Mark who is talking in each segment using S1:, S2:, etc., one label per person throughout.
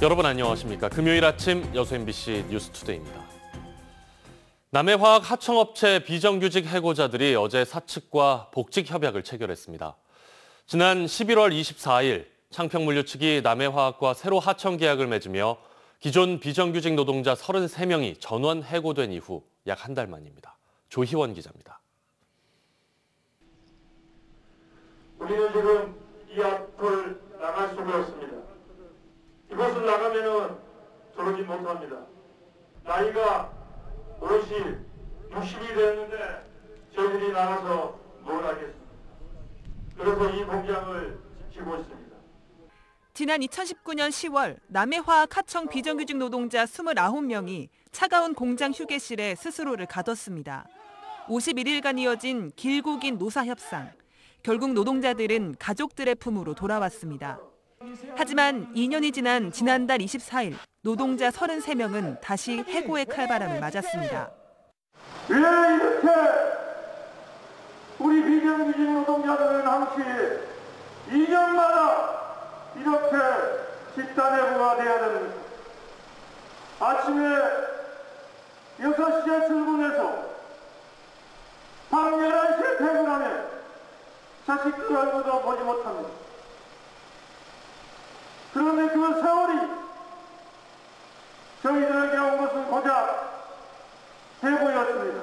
S1: 여러분 안녕하십니까. 금요일 아침 여수 MBC 뉴스투데이입니다. 남해화학 하청업체 비정규직 해고자들이 어제 사측과 복직협약을 체결했습니다. 지난 11월 24일 창평물류 측이 남해화학과 새로 하청 계약을 맺으며 기존 비정규직 노동자 33명이 전원 해고된 이후 약 한 달 만입니다. 조희원 기자입니다.
S2: 우리는 지금 이 앞을 나갈 수가 없습니다. 이곳을 나가면은 들어오지 못합니다. 나이가 50, 60이 되었는데 저희들이 나가서 뭘 하겠습니까? 그래서 이 공장을 지고 있습니다.
S3: 지난 2019년 10월 남해화학 하청 비정규직 노동자 29명이 차가운 공장 휴게실에 스스로를 가뒀습니다. 51일간 이어진 길고 긴 노사협상. 결국 노동자들은 가족들의 품으로 돌아왔습니다. 하지만 2년이 지난 지난달 24일 노동자 33명은 다시 해고의 칼바람을 맞았습니다.
S2: 왜 이렇게 우리 비정규직 노동자들은 항시 2년마다 이렇게 집단해고가 돼야 됩니까? 아침에 6시에 출근해서 밤 11시에 퇴근하면 자식들 얼굴도 보지 못합니다. 그런데 그 세월이 저희들에게 온 것은 고작 해고였습니다.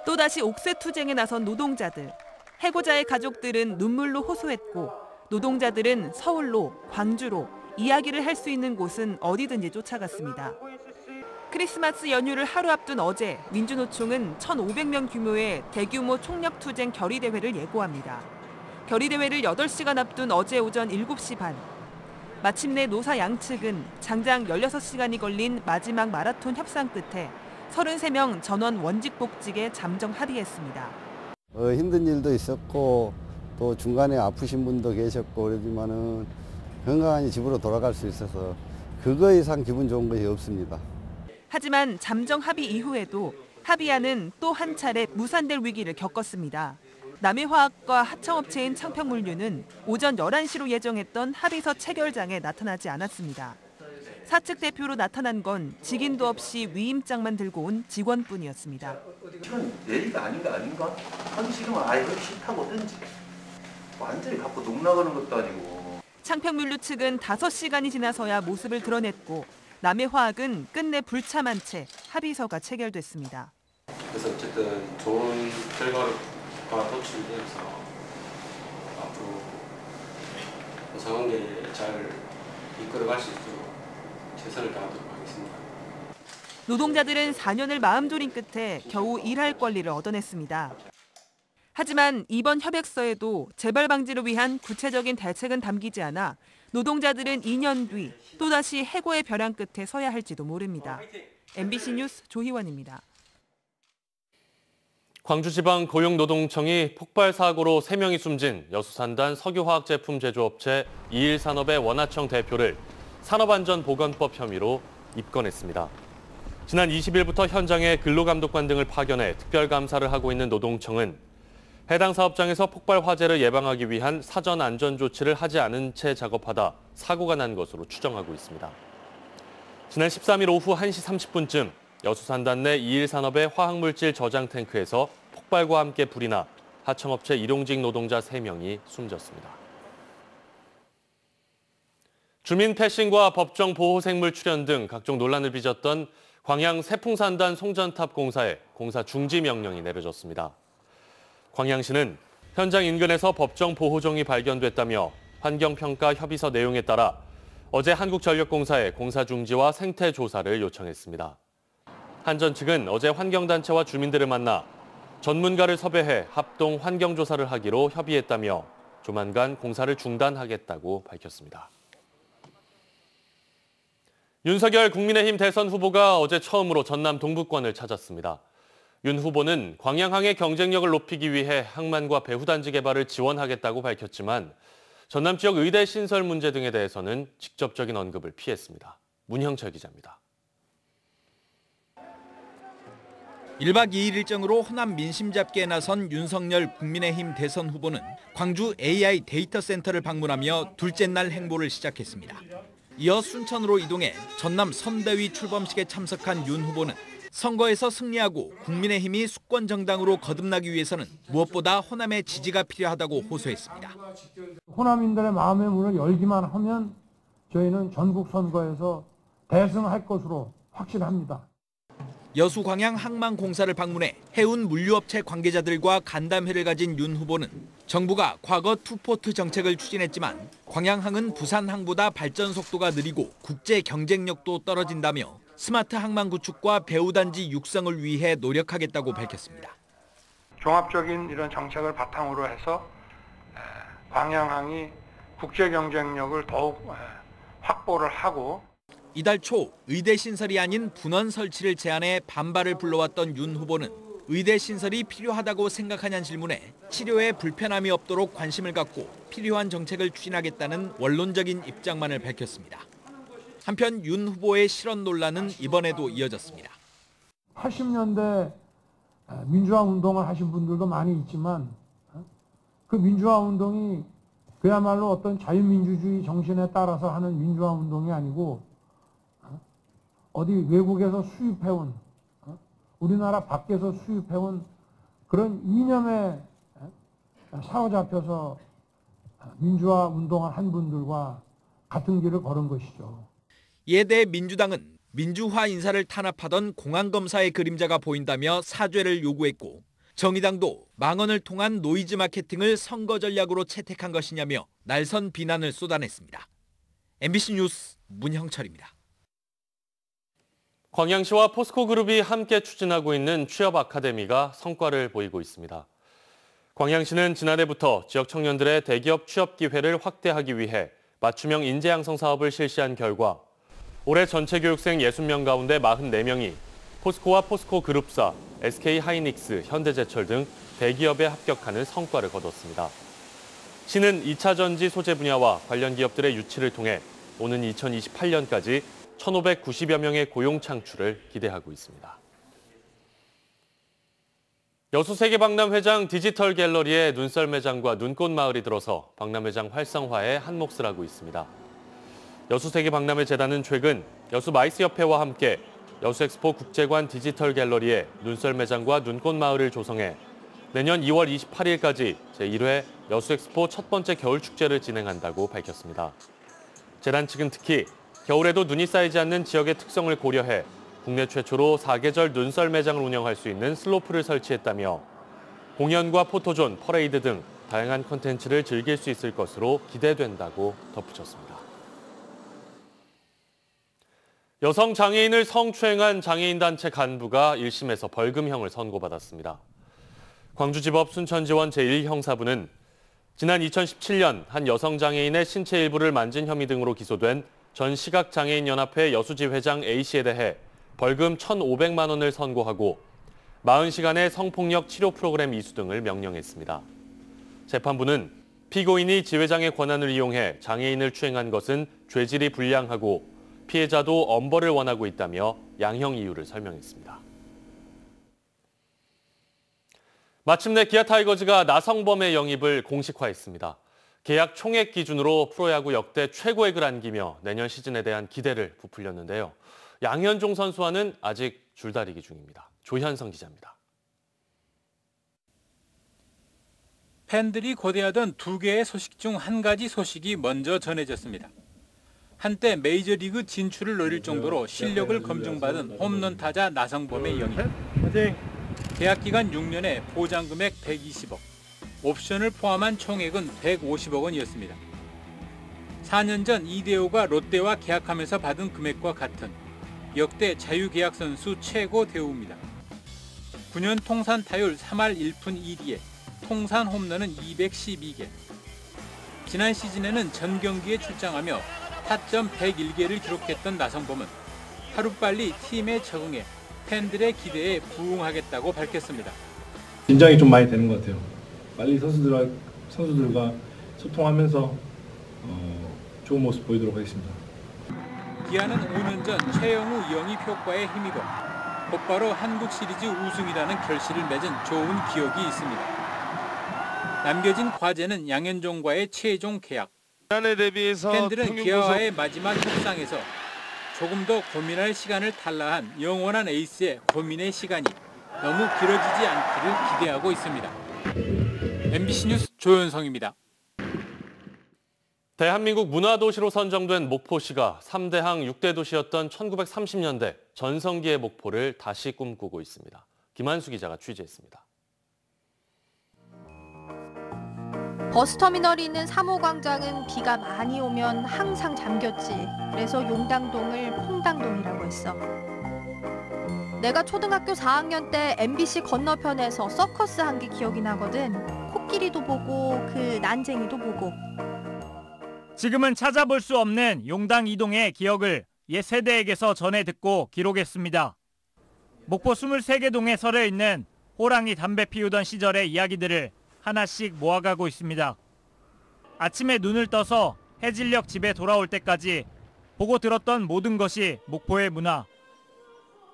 S3: 또다시 옥새투쟁에 나선 노동자들. 해고자의 가족들은 눈물로 호소했고 노동자들은 서울로, 광주로 이야기를 할 수 있는 곳은 어디든지 쫓아갔습니다. 크리스마스 연휴를 하루 앞둔 어제 민주노총은 1,500명 규모의 대규모 총력투쟁 결의대회를 예고합니다. 결의대회를 8시간 앞둔 어제 오전 7시 반. 마침내 노사 양측은 장장 16시간이 걸린 마지막 마라톤 협상 끝에 33명 전원 원직 복직에 잠정 합의했습니다.
S4: 힘든 일도 있었고 또 중간에 아프신 분도 계셨고 그러지만은 건강하게 집으로 돌아갈 수 있어서 그거 이상 기분 좋은 것이 없습니다.
S3: 하지만 잠정 합의 이후에도 합의안은 또 한 차례 무산될 위기를 겪었습니다. 남해화학과 하청업체인 창평물류는 오전 11시로 예정했던 합의서 체결장에 나타나지 않았습니다. 사측 대표로 나타난 건 직인도 없이 위임장만 들고 온 직원뿐이었습니다.
S5: 이건 예의가 아닌가? 하기 싫으면 아예 하기 싫다고 하든지. 완전히 갖고 농락하는 것도 아니고.
S3: 창평물류 측은 5시간이 지나서야 모습을 드러냈고 남해화학은 끝내 불참한 채 합의서가 체결됐습니다.
S6: 그래서 어쨌든 좋은 결과가 도출돼서 앞으로 상황에 잘 이끌어갈 수 있도록 최선을 다하도록 하겠습니다.
S3: 노동자들은 4년을 마음졸인 끝에 겨우 일할 권리를 얻어냈습니다. 하지만 이번 협약서에도 재발 방지를 위한 구체적인 대책은 담기지 않아 노동자들은 2년 뒤 또다시 해고의 벼랑 끝에 서야 할지도 모릅니다. MBC 뉴스 조희원입니다.
S1: 광주지방고용노동청이 폭발 사고로 3명이 숨진 여수산단 석유화학 제품 제조업체 이일산업의 원하청 대표를 산업안전보건법 혐의로 입건했습니다. 지난 20일부터 현장에 근로감독관 등을 파견해 특별감사를 하고 있는 노동청은 해당 사업장에서 폭발 화재를 예방하기 위한 사전 안전 조치를 하지 않은 채 작업하다 사고가 난 것으로 추정하고 있습니다. 지난 13일 오후 1시 30분쯤 여수산단 내 이일산업의 화학물질 저장 탱크에서 폭발과 함께 불이 나 하청업체 일용직 노동자 3명이 숨졌습니다. 주민 패싱과 법정 보호생물 출연 등 각종 논란을 빚었던 광양 세풍산단 송전탑 공사에 공사 중지 명령이 내려졌습니다. 광양시는 현장 인근에서 법정 보호종이 발견됐다며 환경평가 협의서 내용에 따라 어제 한국전력공사에 공사 중지와 생태 조사를 요청했습니다. 한전 측은 어제 환경단체와 주민들을 만나 전문가를 섭외해 합동 환경조사를 하기로 협의했다며 조만간 공사를 중단하겠다고 밝혔습니다. 윤석열 국민의힘 대선 후보가 어제 처음으로 전남 동부권을 찾았습니다. 윤 후보는 광양항의 경쟁력을 높이기 위해 항만과 배후단지 개발을 지원하겠다고 밝혔지만 전남 지역 의대 신설 문제 등에 대해서는 직접적인 언급을 피했습니다. 문형철 기자입니다.
S7: 1박 2일 일정으로 호남 민심 잡기에 나선 윤석열 국민의힘 대선 후보는 광주 AI 데이터 센터를 방문하며 둘째 날 행보를 시작했습니다. 이어 순천으로 이동해 전남 선대위 출범식에 참석한 윤 후보는 선거에서 승리하고 국민의힘이 수권 정당으로 거듭나기 위해서는 무엇보다 호남의 지지가 필요하다고 호소했습니다.
S2: 호남인들의 마음의 문을 열기만 하면 저희는 전국 선거에서 대승할 것으로 확신합니다.
S7: 여수 광양 항만공사를 방문해 해운 물류업체 관계자들과 간담회를 가진 윤 후보는 정부가 과거 투포트 정책을 추진했지만 광양항은 부산항보다 발전 속도가 느리고 국제 경쟁력도 떨어진다며 스마트 항만 구축과 배후단지 육성을 위해 노력하겠다고 밝혔습니다.
S2: 종합적인 이런 정책을 바탕으로 해서 광양항이 국제 경쟁력을 더욱 확보를 하고
S7: 이달 초 의대 신설이 아닌 분원 설치를 제안해 반발을 불러왔던 윤 후보는 의대 신설이 필요하다고 생각하냐는 질문에 치료에 불편함이 없도록 관심을 갖고 필요한 정책을 추진하겠다는 원론적인 입장만을 밝혔습니다. 한편 윤 후보의 실언 논란은 이번에도 이어졌습니다.
S2: 80년대 민주화 운동을 하신 분들도 많이 있지만 그 민주화 운동이 그야말로 어떤 자유민주주의 정신에 따라서 하는 민주화 운동이 아니고 어디 외국에서 수입해온 우리나라 밖에서 수입해온 그런 이념에 사로잡혀서 민주화 운동을 한 분들과 같은 길을 걸은 것이죠.
S7: 이에 대해 민주당은 민주화 인사를 탄압하던 공안검사의 그림자가 보인다며 사죄를 요구했고 정의당도 망언을 통한 노이즈 마케팅을 선거 전략으로 채택한 것이냐며 날선 비난을 쏟아냈습니다. MBC 뉴스 문형철입니다.
S1: 광양시와 포스코그룹이 함께 추진하고 있는 취업 아카데미가 성과를 보이고 있습니다. 광양시는 지난해부터 지역 청년들의 대기업 취업 기회를 확대하기 위해 맞춤형 인재 양성 사업을 실시한 결과 올해 전체 교육생 60명 가운데 44명이 포스코와 포스코그룹사, SK하이닉스, 현대제철 등 대기업에 합격하는 성과를 거뒀습니다. 시는 2차 전지 소재 분야와 관련 기업들의 유치를 통해 오는 2028년까지 1,590여 명의 고용 창출을 기대하고 있습니다. 여수세계박람회장 디지털 갤러리에 눈썰 매장과 눈꽃 마을이 들어서 박람회장 활성화에 한몫을 하고 있습니다. 여수세계박람회재단은 최근 여수마이스협회와 함께 여수엑스포 국제관 디지털 갤러리에 눈썰 매장과 눈꽃 마을을 조성해 내년 2월 28일까지 제1회 여수엑스포 첫 번째 겨울축제를 진행한다고 밝혔습니다. 재단 측은 특히 겨울에도 눈이 쌓이지 않는 지역의 특성을 고려해 국내 최초로 사계절 눈썰 매장을 운영할 수 있는 슬로프를 설치했다며 공연과 포토존, 퍼레이드 등 다양한 콘텐츠를 즐길 수 있을 것으로 기대된다고 덧붙였습니다. 여성 장애인을 성추행한 장애인단체 간부가 1심에서 벌금형을 선고받았습니다. 광주지법 순천지원 제1형사부는 지난 2017년 한 여성 장애인의 신체 일부를 만진 혐의 등으로 기소된 전 시각장애인연합회 여수지 회장 A씨에 대해 벌금 1,500만 원을 선고하고 40시간의 성폭력 치료 프로그램 이수 등을 명령했습니다. 재판부는 피고인이 지회장의 권한을 이용해 장애인을 추행한 것은 죄질이 불량하고 피해자도 엄벌을 원하고 있다며 양형 이유를 설명했습니다. 마침내 기아 타이거즈가 나성범의 영입을 공식화했습니다. 계약 총액 기준으로 프로야구 역대 최고액을 안기며 내년 시즌에 대한 기대를 부풀렸는데요. 양현종 선수와는 아직 줄다리기 중입니다. 조현성 기자입니다.
S8: 팬들이 고대하던 두 개의 소식 중 한 가지 소식이 먼저 전해졌습니다. 한때 메이저리그 진출을 노릴 정도로 실력을 검증받은 홈런 타자 나성범의 영입. 계약 기간 6년에 보장 금액 120억, 옵션을 포함한 총액은 150억 원이었습니다. 4년 전 이대호가 롯데와 계약하면서 받은 금액과 같은 역대 자유계약 선수 최고 대우입니다. 9년 통산 타율 3할 1푼 1리에 통산 홈런은 212개. 지난 시즌에는 전 경기에 출장하며 타점 101개를 기록했던 나성범은 하루빨리 팀에 적응해 팬들의 기대에 부응하겠다고 밝혔습니다.
S9: 긴장이 좀 많이 되는 것 같아요. 빨리 선수들과 소통하면서 좋은 모습 보이도록 하겠습니다.
S8: 기아는 5년 전 최영우 영입 효과에 힘입어 곧바로 한국 시리즈 우승이라는 결실을 맺은 좋은 기억이 있습니다. 남겨진 과제는 양현종과의 최종 계약.
S10: 지난해 대비해서
S8: 팬들은 기아와의 마지막 협상에서 조금 더 고민할 시간을 달라한 영원한 에이스의 고민의 시간이 너무 길어지지 않기를 기대하고 있습니다. MBC 뉴스 조현성입니다.
S1: 대한민국 문화도시로 선정된 목포시가 3대항 6대 도시였던 1930년대 전성기의 목포를 다시 꿈꾸고 있습니다. 김한수 기자가 취재했습니다.
S11: 버스터미널이 있는 3호 광장은 비가 많이 오면 항상 잠겼지. 그래서 용당동을 퐁당동이라고 했어. 내가 초등학교 4학년 때 MBC 건너편에서 서커스 한 게 기억이 나거든. 코끼리도 보고 그 난쟁이도 보고.
S12: 지금은 찾아볼 수 없는 용당 이동의 기억을 옛 세대에게서 전해 듣고 기록했습니다. 목포 23개 동에 서려 있는 호랑이 담배 피우던 시절의 이야기들을 하나씩 모아가고 있습니다. 아침에 눈을 떠서 해질녘 집에 돌아올 때까지 보고 들었던 모든 것이 목포의 문화.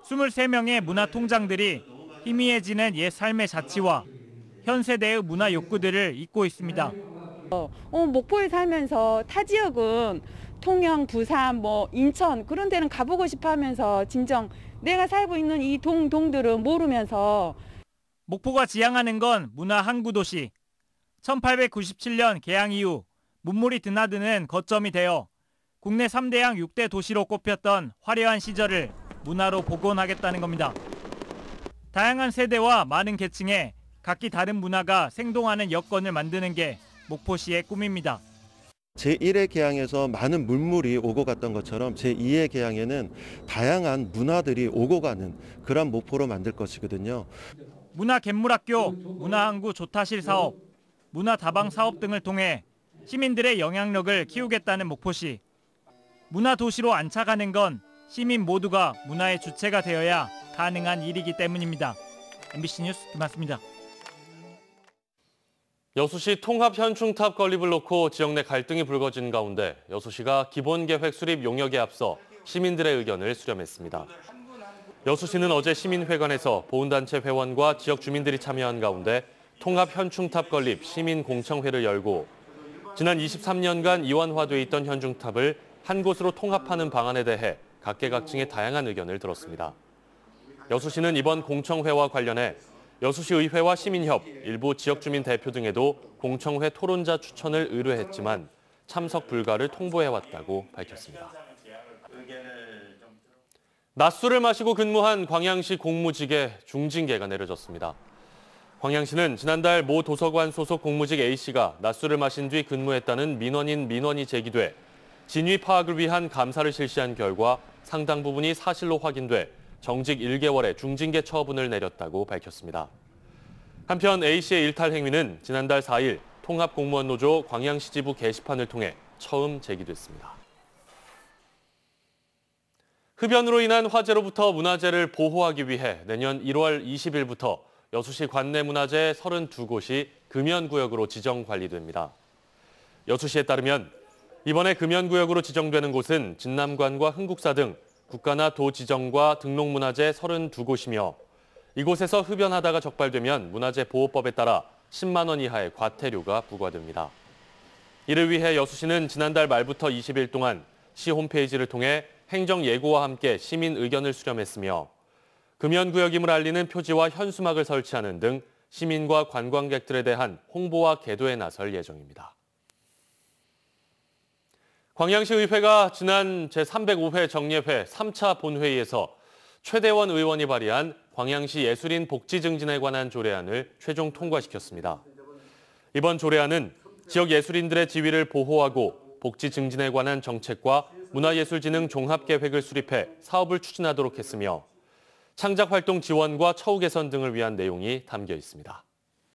S12: 23명의 문화 통장들이 희미해지는 옛 삶의 자취와 현 세대의 문화 욕구들을 잇고 있습니다.
S13: 목포에 살면서 타 지역은 통영, 부산, 인천 그런 데는 가보고 싶어 하면서 진정 내가 살고 있는 이 동들은 모르면서
S12: 목포가 지향하는 건 문화 항구 도시. 1897년 개항 이후 문물이 드나드는 거점이 되어 국내 3대항 6대 도시로 꼽혔던 화려한 시절을 문화로 복원하겠다는 겁니다. 다양한 세대와 많은 계층의 각기 다른 문화가 생동하는 여건을 만드는 게 목포시의 꿈입니다.
S14: 제1의 개항에서 많은 문물이 오고 갔던 것처럼 제2의 개항에는 다양한 문화들이 오고 가는 그런 목포로 만들 것이거든요.
S12: 문화갯물학교, 문화항구 조타실 사업, 문화다방 사업 등을 통해 시민들의 영향력을 키우겠다는 목포시. 문화도시로 안착하는 건 시민 모두가 문화의 주체가 되어야 가능한 일이기 때문입니다. MBC 뉴스 김한수입니다.
S1: 여수시 통합 현충탑 건립을 놓고 지역 내 갈등이 불거진 가운데 여수시가 기본계획 수립 용역에 앞서 시민들의 의견을 수렴했습니다. 여수시는 어제 시민회관에서 보훈단체 회원과 지역 주민들이 참여한 가운데 통합 현충탑 건립 시민공청회를 열고 지난 23년간 이원화돼 있던 현충탑을 한 곳으로 통합하는 방안에 대해 각계각층의 다양한 의견을 들었습니다. 여수시는 이번 공청회와 관련해 여수시 의회와 시민협, 일부 지역주민 대표 등에도 공청회 토론자 추천을 의뢰했지만 참석 불가를 통보해왔다고 밝혔습니다. 낮술을 마시고 근무한 광양시 공무직에 중징계가 내려졌습니다. 광양시는 지난달 모 도서관 소속 공무직 A씨가 낮술을 마신 뒤 근무했다는 민원이 제기돼 진위 파악을 위한 감사를 실시한 결과 상당 부분이 사실로 확인돼 정직 1개월의 중징계 처분을 내렸다고 밝혔습니다. 한편 A씨의 일탈 행위는 지난달 4일 통합공무원노조 광양시 지부 게시판을 통해 처음 제기됐습니다. 흡연으로 인한 화재로부터 문화재를 보호하기 위해 내년 1월 20일부터 여수시 관내문화재 32곳이 금연구역으로 지정 관리됩니다. 여수시에 따르면 이번에 금연구역으로 지정되는 곳은 진남관과 흥국사 등 국가나 도 지정과 등록문화재 32곳이며 이곳에서 흡연하다가 적발되면 문화재보호법에 따라 10만 원 이하의 과태료가 부과됩니다. 이를 위해 여수시는 지난달 말부터 20일 동안 시 홈페이지를 통해 행정예고와 함께 시민 의견을 수렴했으며 금연구역임을 알리는 표지와 현수막을 설치하는 등 시민과 관광객들에 대한 홍보와 계도에 나설 예정입니다. 광양시 의회가 지난 제305회 정례회 3차 본회의에서 최대원 의원이 발의한 광양시 예술인 복지 증진에 관한 조례안을 최종 통과시켰습니다. 이번 조례안은 지역 예술인들의 지위를 보호하고 복지 증진에 관한 정책과 문화예술진흥 종합계획을 수립해 사업을 추진하도록 했으며 창작활동 지원과 처우 개선 등을 위한 내용이 담겨 있습니다.